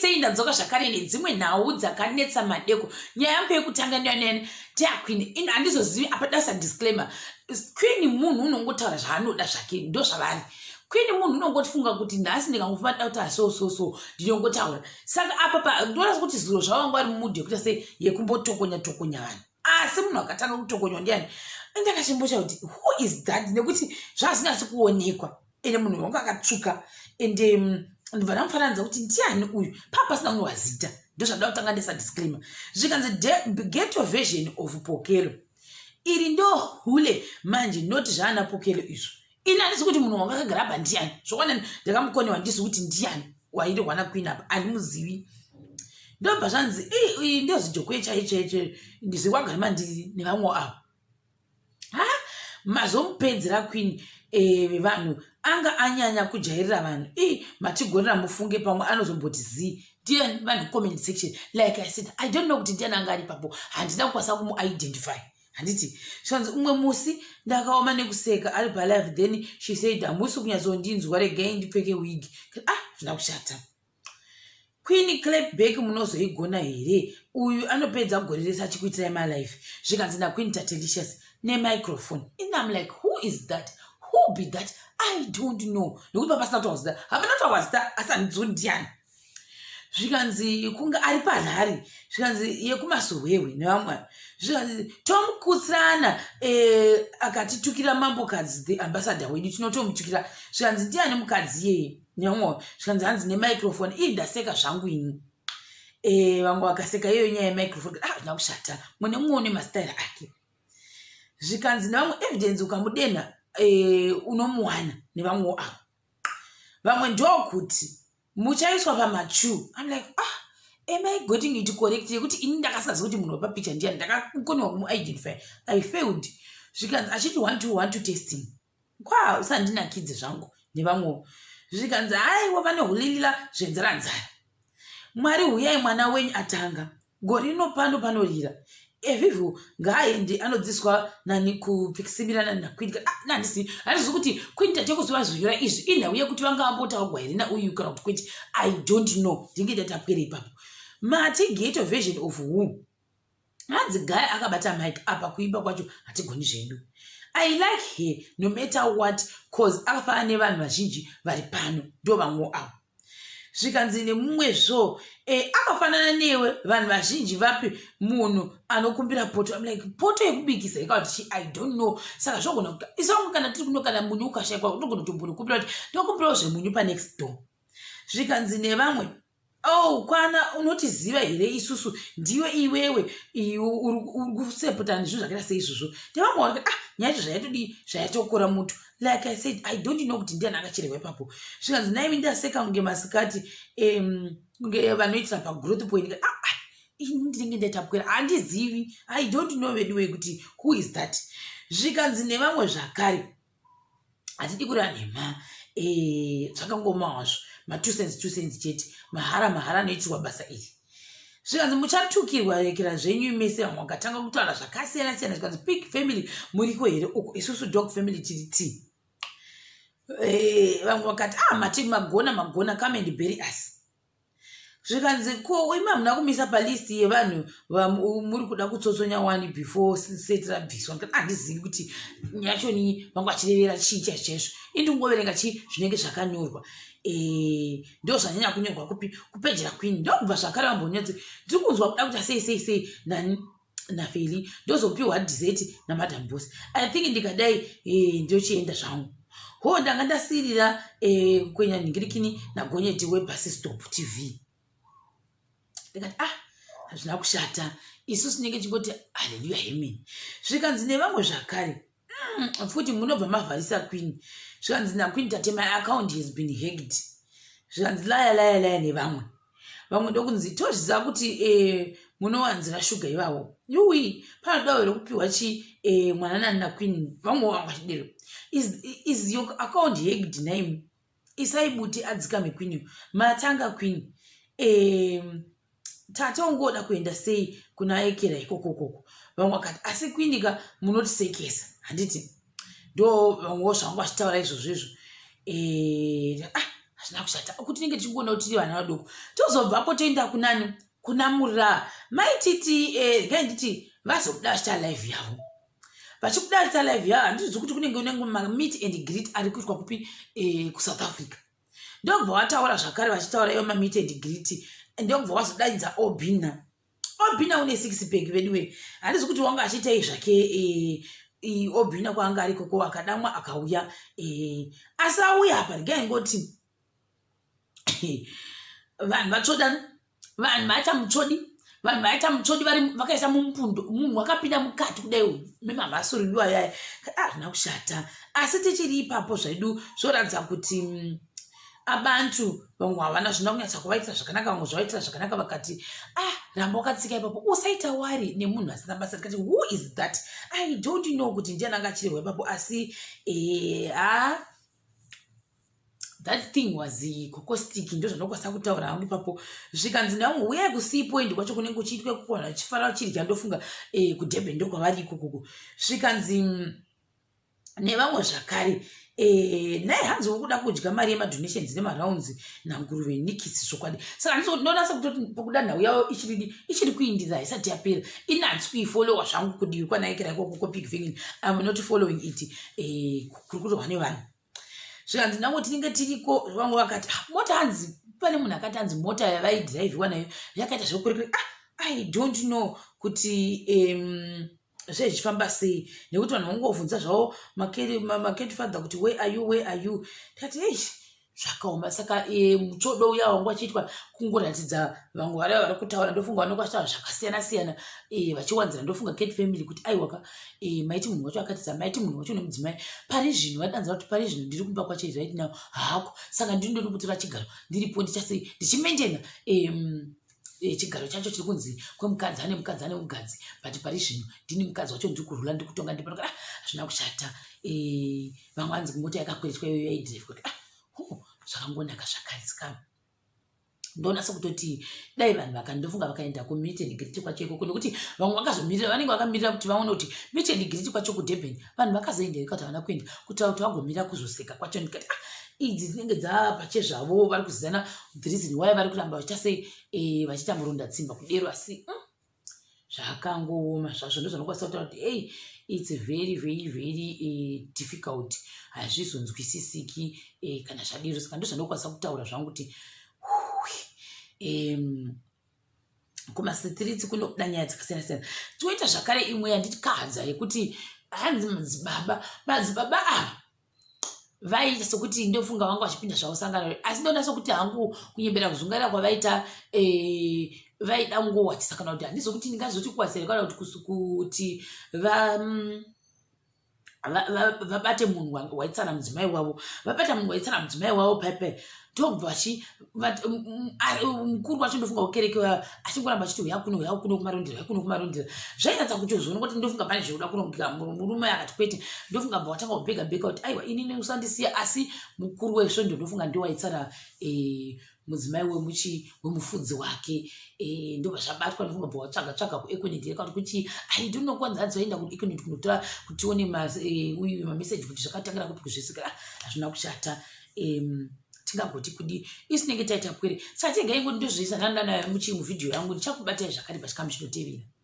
sei ndadzoka zvakare nedzimwe nhau dzakanetsa madeko. Nyaya yangu yekutanga ndiyo Queen ino handizozivi apa dasa disclaimer. Queen munhu unongotaura zvaanoda zvake ndo zvavari. Queen munhu unongotifunga kuti nhasi ndikangofamba dauta so ndinongotaura. Saka apa ndoona kuti zviro zvavanga ari mumudhi yekuita sei yekumbotokonya vanhu. Asi munhu akatanga kutokonywa ndiani. Ndakachimbocha kuti who is that nekuti zvazingasi kuonekwa. Ene munhu wanga akatsvuka ende ndibva ndamufananidza kuti ndiani uyu pasina unowazita. Ndo zvada kutanga ndesa disclaimer. Zvikanzi ghetto version of Pokelo. Iri ndo hule manje noti zvaana Pokelo izvo. Ina handisi kuti munhu wanga akagara apa ndiani. Zvokwana ndakamukoniwa ndisi kuti ndiani wairi wana Queen apa andimuzivi. Ndobva zvanzi iyi ndiyo zijokwe chaiche ndizikwagama ndiri nevamwe avo. Mazomupedzera Queen vanhu anga anyanya kujairira vanhu. Matigonera mufunge pamwe anozomboti zi. Ndiye vanhu comment section. Like I said, I don't know kuti ndiani anga ari papo. Handina kukwasa kumu-identify. Handiti. Shanzi umwe musi ndakaoma nekuseka ari palive then she said hamusi kunyatsondinzwa regai ndipfeke wig. Zvina kushata. Queen clapback munozoigona here. Uyu anopedza gore rese achikuitirai malife. Zvikanzi naQueen Tatelicious nemicrophone. And I'm like, who is that? Who be that? I don't know. Nokuti papasina kuti wazita. Hapana kuti wazita asandidzwo ndiani. Zvikanzi kunga ari parhari. Zvikanzi yekumasowewe nevamwe. Zvikanzi tomukutsana akatitukira mambokadzi the ambassador wedu tinotomutukira. Zvikanzi ndiani mukadzi yeye. Nyamwa, zvikanzi hanzi nemicrophone. Ndaseka zvangu ini. Vamwe vakaseka iyo nyaya yemicrophone. Zvina kushata. Mune muone mastyle ake. Zvikanzi nevamwe evidence ukamudena unomuwana nevamwe avo. Vamwe ndokuti muchaiswa pamachu. I'm like, am I getting it correct? Yekuti ini ndakasazi kuti munhu wapa picture ndiani ndakakoniwa kumu-identify. I failed. Zvikanzi achiti 1 testing. Kwa usandinakidze zvangu nevamwe. Zvikanzi haiwa vane hulilila zvenzara-nzara. Mwari huyai mwana wenyu atanga. Gore rino panorira. Evivhu ngaaende anodzidziswa nani kupikisibirana naQueen. Handisi kuti Queen tatekuziva zviyura izvi inhau yekuti vangaambotaurwa here nauyu kana kuti kwete. I don't know. Ndinge ndatapera ipapo. MaiTt ghetto version of who? Hanzi guy akabata mic apa kuimba kwacho hatigoni zvedu. I like her no matter what cause akafana nevanhu vazhinji vari pano ndo vamwe avo. Zvikanzi nemumwezvo akafanana newe vanhu vazhinji vapi munhu anokumbira poto. I'm like, poto yekubikisa yakati I don't know. Saka zvogona kuti isangu kana tiri kuno kana munyu ukashayikwa unogona kutombonikumbira kuti ndokumbirawo zvemunyu panext door. Zvikanzi nevamwe kwana unotiziva here isusu ndiwe iwewe uri kusepotana zvinhu zvakaita seizvozvo. Nevamwe vakati nyaya zvayatodi zvayatokora mutu. Like I said, I don't know kuti ndiani akachererwa ipapo. Zvikanzi naimi ndaseka kunge masikati kunge vanoitira pagrowth point. Ndinenge ndatapwera handizivi. I don't know veduwe kuti who is that. Zvikanzi nevamwe zvakare hatidi kureva nhema zvakangomawazvo ma2 cents chete mahara anoitirwa basa iri. Zvikanzi muchatukirwa rekera zvenyu mese vamwe vakatanga kutaura zvakasiyana siyana. Zvikanzi pig family muriko here uko isusu dog family tiri ti. Vamwe vakati MaiTt magona come and bury us. Zvikanzi ko imi hamuna kumisa palisti yevanhu muri kuda kutsotsonya wani before seti rabviswa. Handizivi kuti nyachoni vanga vachirevera chii chaizvo. Indingoverenga chii zvinenge zvakanyorwa. Ndo zvanyanya kunyorwa kupi kupejera Queen. Ndokubva zvakare vambonyotse ndiri kunzwa kuda kuti sei naFeli ndozopiwa dessert naMadam Boss. I think ndikadai ndochienda zvangu. Ndanga ndasirira kwenya ningirikini nagonyeti webus stop TV. Ndikati hazvina kushata. Isusu tinenge chingoti haleluya amen. Zvikanzi nevamwe zvakare futi munobva mavharisa Queen. Zvikanzi naQueen tate my account has been hacked. Zvikanzi laya nevamwe. Vamwe ndokunzi tozviziva kuti munowanzira shuga ivavo. Yuwi panodawo rekupiwa mwananani naQueen. Vamwe vangachidero. Is your account hacked name? Isaibuti adzikame Queen. Matanga Queen. Tata ungoda kuenda sei kuna ekera ikokoko. Vamwe vakati asi Queen ka munotisekesa. Handiti ndo vamwe zvanga vachitaura izvozvo. hazvina kushata kuti tinenge tichingona kuti tiri vana vadoko tozobvapo toenda kunani kuna mura MaiTt ngainditi vazobuda chita live yavo vachibuda chita live yavo handizvi kuti kunenge unenge MaiTt and greet ari kuitwa kupi kuSouth Africa ndobva vataura zvakare vachitaura iyo MaiTt and greet ndobva vazodaidza Obina une 6 pack veduwe handizvi kuti wanga achiitai zvake Obina kwanga ari koko akadamwa akauya asi auya apa ngaingoti vanhu vatsvodana vanhu vaita mutsvodi vakaisa mumupundo munhu wakapinda mukati kudai memamhasuririwa yaya hazvina kushata asi tichiri ipapo zvedu zvoratidza kuti abantu vamwe havana zvina kunyatsa kuvaitira zvakanaka vamwe zvavaitira zvakanaka vakati ramba wakatsika ipapo usaita wari nemunhu asina basa tikati who is that I don't know kuti ndiani anga achirehwa ipapo asi that thing was kokostic ndo zvandokwanisa kutaura hangu ipapo zvikanzi nevamwe uyai kusipoindi kwacho kunenge kuchiitwe kukona chifara chirya ndofunga kuDurban ndokwavari ikokoko zvikanzi nevamwe zvakare naye hanzi wokuda kudya mari yemadonations nemaraunds nanguruve nikisi zvokwadi saka ndinonasa kutoti pokuda nhau yavo ichiri kuindira isati yapera inhanzi kuifollowa zvangu kudivi kwanaikira ikokoko pig vegan I'm not following it kuri kutorwa nevanhu zvikanzi nango tinenge tiriko vamwe vakati mota hanzi pane munhu akati hanzi mota yavaidhiraivhiwa nayo yakaita zvekurekere I don't know kuti zvezvifamba sei nekuti vanhu vangovhunza zvavo maketi father kuti where are you tati zvakaoma saka mutsvodo uya wangu achiitwa kungoratidza vamwe vari kutaura ndofunga vanokwashitaura zvakasiyana-siyana vachiwanzira ndofunga kate family kuti aiwaka MaiTt munhu wacho akatidza MaiTt munhu wacho nemudzimai pari zvino vadanza kuti pari zvino ndiri kumba kwacho right now hako saka ndinodori kutora chigaro ndiripo ndichasei ndichimenjena chigaro chacho chiri kunzi kwemukadzi ane mugadzi but pari zvino ndini mukadzi wacho ndiri kurula ndiri kutonga ndipanoka hazvina kushata vamwe vanzi mota yakakweretwa iyoyo yaidhirevhwa zvakangonaka zvakarisika ndonasa kutoti dai vanhu vakandofunga vakaenda kuMaiTt and greet kwacho ikoko nekuti vamwe vakazomirira vanenge vakamirira kuti vaone kuti MaiTt and greet kwacho kuDurban vanhu vakazoenda ikati havana kuenda kuti vagomirira kuzoseka kwacho ndikati idzi dzinenge dzapache zvavo vari kuzizana the reason why vari kuramba vachasei vachiita muronda tsimba kudero asi zvakangooma zvazvo ndozvanokwanisa kutaura kuti it's very very very difficult hazvizonzwisisiki kana zvadiro saka ndozvanokwanisa kutaura zvangu kuti kumasitiriti kunoda nyaya dzakasiyana-siyana toita zvakare imwe yandikadza yekuti hanzi madzibaba vaita sokuti ndofunga vanga vachipinda zvavosangana asi ndona sokuti hangu kunyembera kuzungarira kwavaita vaida ngowatisa kana kuti handizokuti ndingazoti kuwasira kana kuti vabate munhu waitsana mudzimai wavo vabata munhu waitsana mudzimai wavo pepe ndobva mukuru wacho ndofunga ukereke achingoramba achiti uyakuno kumarondera zvainatsa kuchozviona kuti ndofunga pane zveuda kunogika murume akati kwete ndofunga bva watanga kubhega kuti aiwa inini usandisiya asi mukuru wesvondo ndofunga ndiwaitsara mudzimai wemufudzi wake ndobva zvabatwa ndofunga bva watsvaga kueconet yakati kuti I don't know kwanza adzoenda kueconet kunotora kuti tione mameseji kuti zvakatangira kupi kuzvisikira hazvina kushata tingagoti kudi isinenge taita kwere saka tingaingoti ndozviisa nandanayo muchimuvhidhiyo yangu ndichakubatai zvakare pachikamu chinotevera.